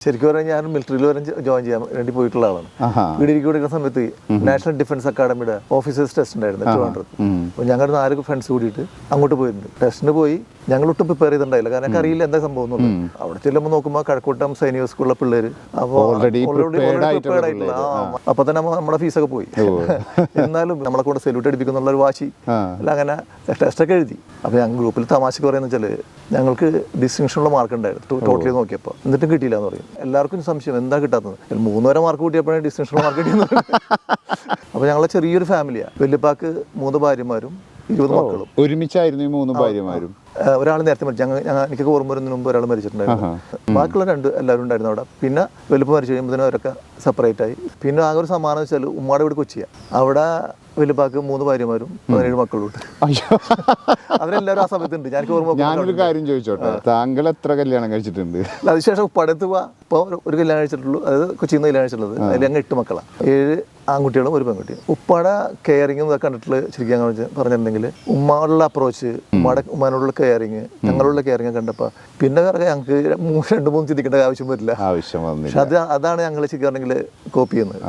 ശരിക്കും പറഞ്ഞാൽ ഞാൻ മിലിറ്ററിയിൽ വരെ ജോയിൻ ചെയ്യാൻ വേണ്ടി പോയിട്ടുള്ള ആളാണ്. വീടിരിക്കും കൊടുക്കുന്ന സമയത്ത് നാഷണൽ ഡിഫൻസ് അക്കാഡമിയുടെ ഓഫീസേഴ്സ് ടെസ്റ്റ് ഉണ്ടായിരുന്നു ട്രിവാൻഡ്രത്ത്. അപ്പോൾ ഞങ്ങൾ 4 ഫ്രണ്ട്സ് കൂടിയിട്ട് അങ്ങോട്ട് പോയിട്ടുണ്ട്. ടെസ്റ്റിന് പോയി ഞങ്ങൾ ഒട്ടും പ്രിപ്പയർ ചെയ്തിട്ടുണ്ടായില്ല, കാരണം എനിക്ക് അറിയില്ല എന്താ സംഭവം എന്നുള്ളത്. അവിടെ ചെല്ലുമ്പോൾ നോക്കുമ്പോൾ കഴക്കൂട്ടം സൈനിക സ്കൂളിലെ പിള്ളേര് അപ്പോൾ ഓൾറെഡി പ്രിപ്പയർഡ് ആയിട്ടുള്ള അപ്പൊ തന്നെ നമ്മുടെ ഫീസൊക്കെ പോയി. എന്നാലും നമ്മളെ കൂടെ സെല്യൂട്ട് അടിപ്പിക്കുന്നുള്ള ഒരു വാശി അല്ല, അങ്ങനെ ടെസ്റ്റൊക്കെ എഴുതി. അപ്പോൾ ഞങ്ങൾ ഗ്രൂപ്പിൽ തമാശക്ക് പറയുന്നത് വെച്ചാൽ ഞങ്ങൾക്ക് ഡിസ്റ്റിങ്ഷനുള്ള മാർക്ക് ഉണ്ടായിരുന്നു ടോട്ടലി നോക്കിയപ്പോൾ, എന്നിട്ടും കിട്ടിയില്ല എന്ന് പറയും. എല്ലാവർക്കും സംശയം എന്താ കിട്ടാത്തത്. 3 വരെ മാർക്ക് കൂട്ടിയപ്പോഴേ ഡിസ്റ്റിങ്ഷനുള്ള മാർക്ക് കിട്ടിയെന്ന്. അപ്പോൾ ഞങ്ങളെ ചെറിയൊരു ഫാമിലിയാണ്. വല്യപ്പാക്ക് 3 ഭാര്യമാരും 20 മക്കളും. ഒരുമിച്ചായിരുന്നു ഈ 3 ഭാര്യമാരും. ഒരാൾ നേരത്തെ മരിച്ചു. എനിക്ക് ഓർമ്മ വരുന്നതിന് മുമ്പ് ഒരാൾ മരിച്ചിട്ടുണ്ടായിരുന്നു. ബാക്കിയുള്ള 2 എല്ലാവരും ഉണ്ടായിരുന്നു അവിടെ. പിന്നെ വലുപ്പം മരിച്ചു കഴിയുമ്പോൾ അവരൊക്കെ സെപ്പറേറ്റ് ആയി. പിന്നെ ആകെ ഒരു സമാനം വെച്ചാൽ ഉമ്മാടെ വീട് കൊച്ചിയാണ്. അവിടെ വലുപ്പാക്ക് 3 ഭാര്യമാരും 17 മക്കളും ഉണ്ട്. അവരെല്ലാവരും ആ സമയത്തുണ്ട്. ഞാനൊരു കാര്യം ചോദിച്ചോട്ടെ, താങ്കൾ എത്ര കല്യാണം കഴിച്ചിട്ടുണ്ട്? അതിനുശേഷം ഉപ്പാടത്ത് ഇപ്പോൾ ഒരു കല്യാണം കഴിച്ചിട്ടുള്ളൂ. അത് കൊച്ചിയിൽ നിന്ന് കല്യാണം കഴിച്ചിട്ടുള്ളത്. അതിൽ അങ്ങ് 8 മക്കളാണ്, 7 ആൺകുട്ടികളും 1 പെൺകുട്ടിയും. ഉപ്പാടെ കെയറിങ്ങും ഇതൊക്കെ കണ്ടിട്ടുള്ള ശരിക്കും ഞങ്ങൾ പറഞ്ഞിട്ടുണ്ടെങ്കിൽ ഉമ്മാനുള്ള അപ്രോച്ച്, ഉമ്മാനോടുള്ള കെയറിങ്, ഞങ്ങളുള്ള കെയറിങ് കണ്ടപ്പോൾ പിന്നെ ഞങ്ങൾക്ക് 2-3 ചിന്തിക്കേണ്ട ആവശ്യം വരില്ല. പക്ഷെ അതാണ് ഞങ്ങൾ ശരിക്കും കോപ്പി ചെയ്യുന്നത്.